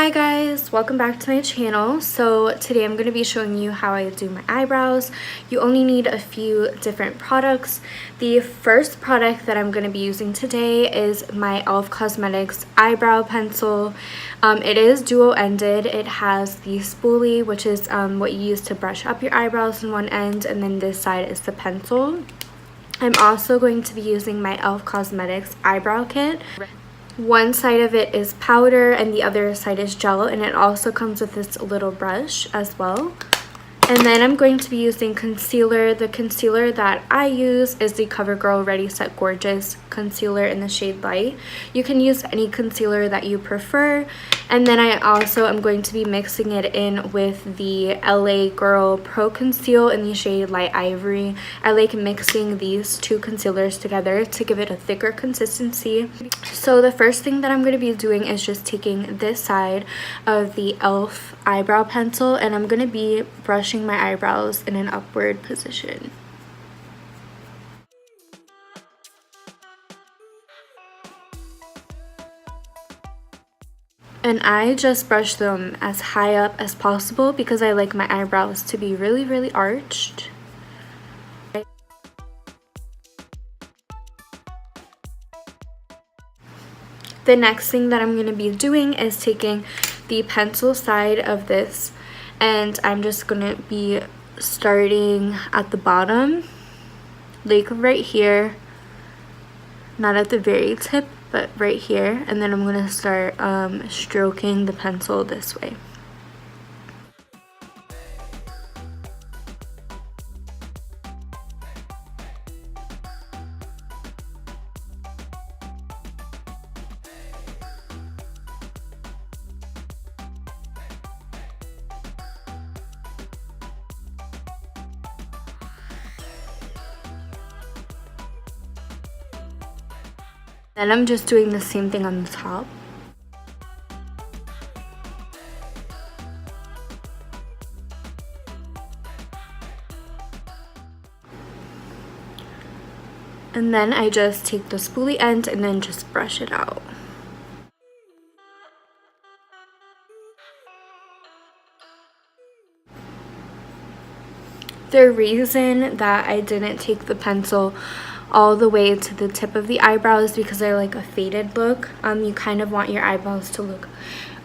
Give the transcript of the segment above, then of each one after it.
Hi guys, welcome back to my channel. So today I'm going to be showing you how I do my eyebrows. You only need a few different products. The first product that I'm going to be using today is my e.l.f. Cosmetics eyebrow pencil. It is dual-ended. It has the spoolie, which is what you use to brush up your eyebrows on one end, and then this side is the pencil. I'm also going to be using my e.l.f. Cosmetics eyebrow kit. One side of it is powder and the other side is gel, and it also comes with this little brush as well. And then I'm going to be using concealer. The concealer that I use is the Covergirl Ready Set Gorgeous concealer in the shade Light. You can use any concealer that you prefer. And then I also am going to be mixing it in with the LA Girl Pro Conceal in the shade Light Ivory. I like mixing these two concealers together to give it a thicker consistency. So the first thing that I'm going to be doing is just taking this side of the e.l.f. eyebrow pencil, and I'm going to be brushing my eyebrows in an upward position. And I just brush them as high up as possible because I like my eyebrows to be really arched. The next thing that I'm going to be doing is taking the pencil side of this, and I'm just going to be starting at the bottom, like right here, not at the very tip, but right here, and then I'm going to start stroking the pencil this way. Then I'm just doing the same thing on the top. And then I just take the spoolie end and then just brush it out. The reason that I didn't take the pencil all the way to the tip of the eyebrows because I like a faded look. You kind of want your eyebrows to look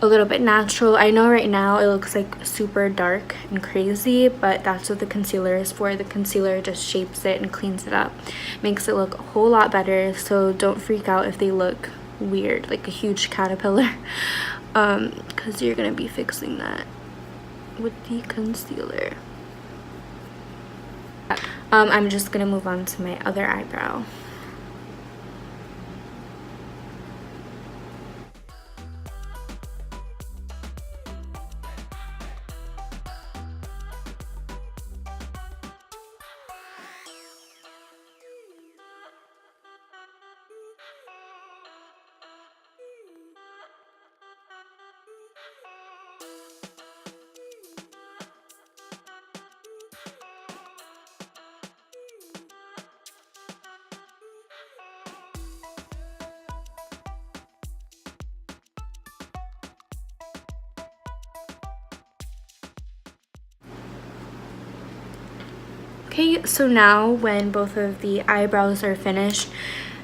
a little bit natural. I know right now it looks like super dark and crazy, but that's what the concealer is for. The concealer just shapes it and cleans it up, makes it look a whole lot better. So don't freak out if they look weird, like a huge caterpillar, because you're gonna be fixing that with the concealer. I'm just gonna move on to my other eyebrow. Okay, so now when both of the eyebrows are finished,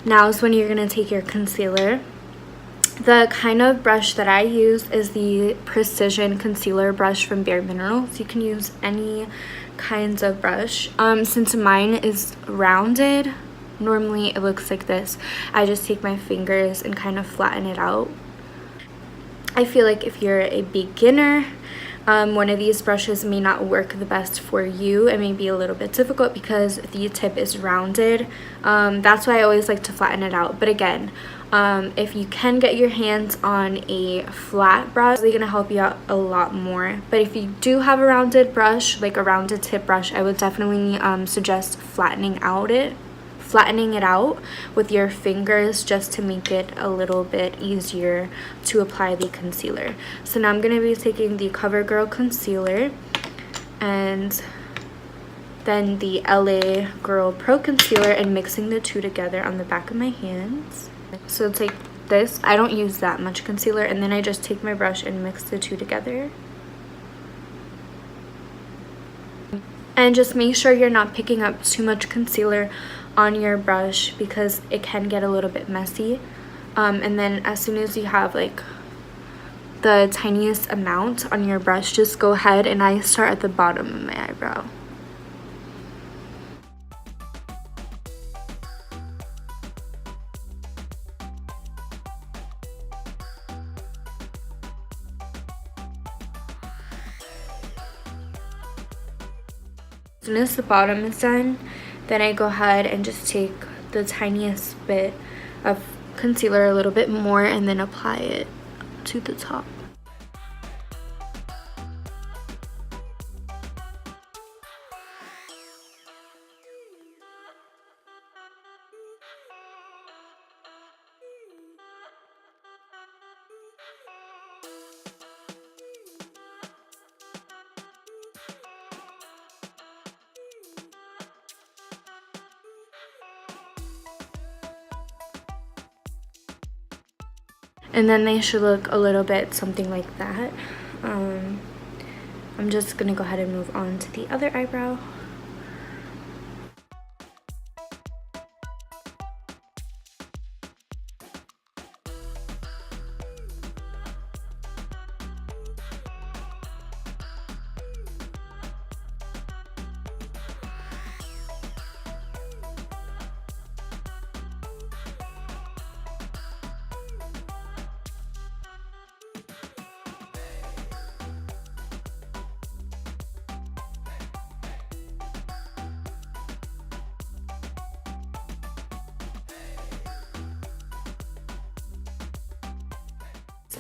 now is when you're going to take your concealer. The kind of brush that I use is the Precision Concealer brush from Bare Minerals. You can use any kinds of brush. Since mine is rounded, normally it looks like this. I just take my fingers and kind of flatten it out. I feel like if you're a beginner, one of these brushes may not work the best for you. It may be a little bit difficult because the tip is rounded. That's why I always like to flatten it out. But again, if you can get your hands on a flat brush, it's going to help you out a lot more. But if you do have a rounded brush, like a rounded tip brush, I would definitely suggest flattening it out with your fingers just to make it a little bit easier to apply the concealer. So now I'm going to be taking the Covergirl concealer and then the LA Girl Pro concealer and mixing the two together on the back of my hands. So it's like this. I don't use that much concealer, and then I just take my brush and mix the two together. And just make sure you're not picking up too much concealer on your brush because it can get a little bit messy. And then as soon as you have like the tiniest amount on your brush, just go ahead, and I start at the bottom of my eyebrow. As soon as the bottom is done, then I go ahead and just take the tiniest bit of concealer, a little bit more, and then apply it to the top. And then they should look a little bit something like that. I'm just gonna go ahead and move on to the other eyebrow.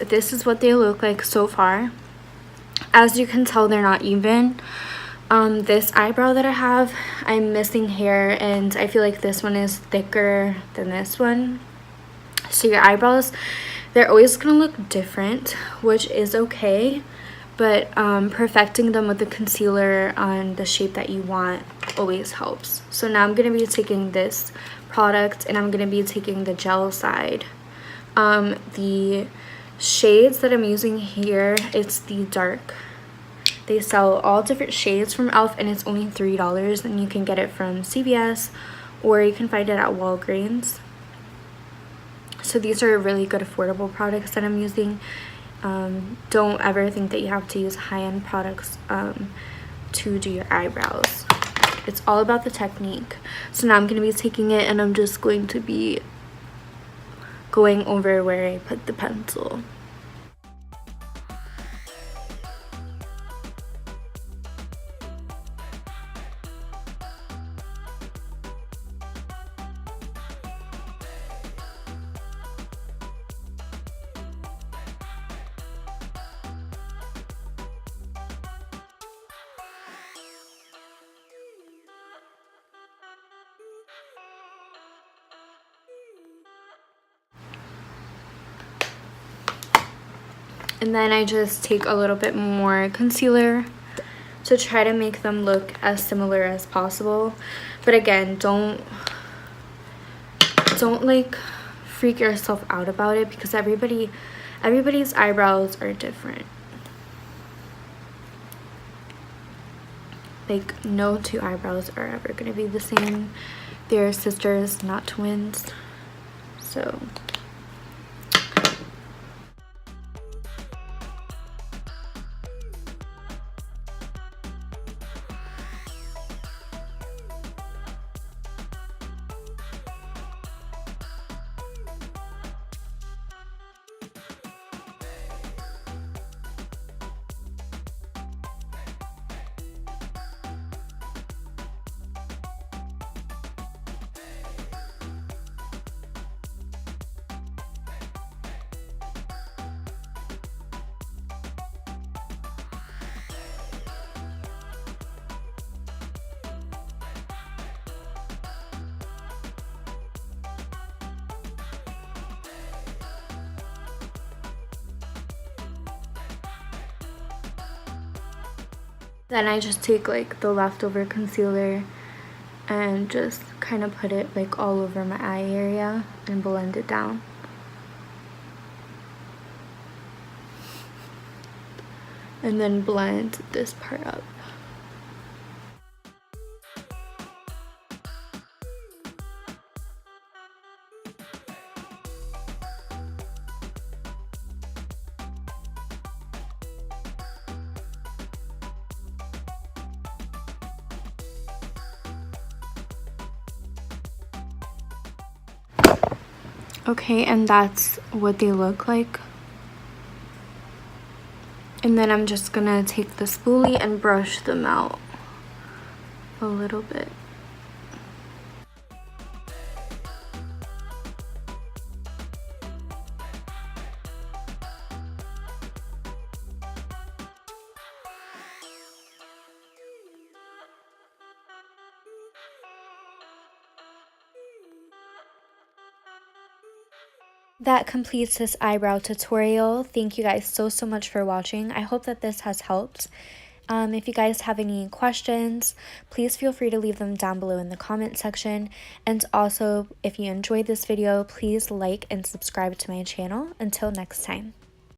This is what they look like so far. As you can tell, they're not even. This eyebrow that I have, I'm missing hair, and I feel like this one is thicker than this one. So your eyebrows, they're always gonna look different, which is okay, but perfecting them with the concealer on the shape that you want always helps. So now I'm gonna be taking this product, and I'm gonna be taking the gel side. The shades that I'm using here, it's the dark. They sell all different shades from e.l.f. and it's only $3, and you can get it from CVS or you can find it at Walgreens. So these are really good affordable products that I'm using. Don't ever think that you have to use high-end products to do your eyebrows. It's all about the technique. So now I'm going to be taking it, and I'm just going to be going over where I put the pencil. And then I just take a little bit more concealer to try to make them look as similar as possible. But again, don't like freak yourself out about it, because everybody's eyebrows are different. Like, no two eyebrows are ever gonna be the same. They're sisters, not twins. So then I just take like the leftover concealer and just kind of put it like all over my eye area and blend it down. and then blend this part up. Okay, and that's what they look like. And then I'm just gonna take the spoolie and brush them out a little bit. That completes this eyebrow tutorial. Thank you guys so much for watching. I hope that this has helped. If you guys have any questions, please feel free to leave them down below in the comment section. And also, if you enjoyed this video, please like and subscribe to my channel. Until next time.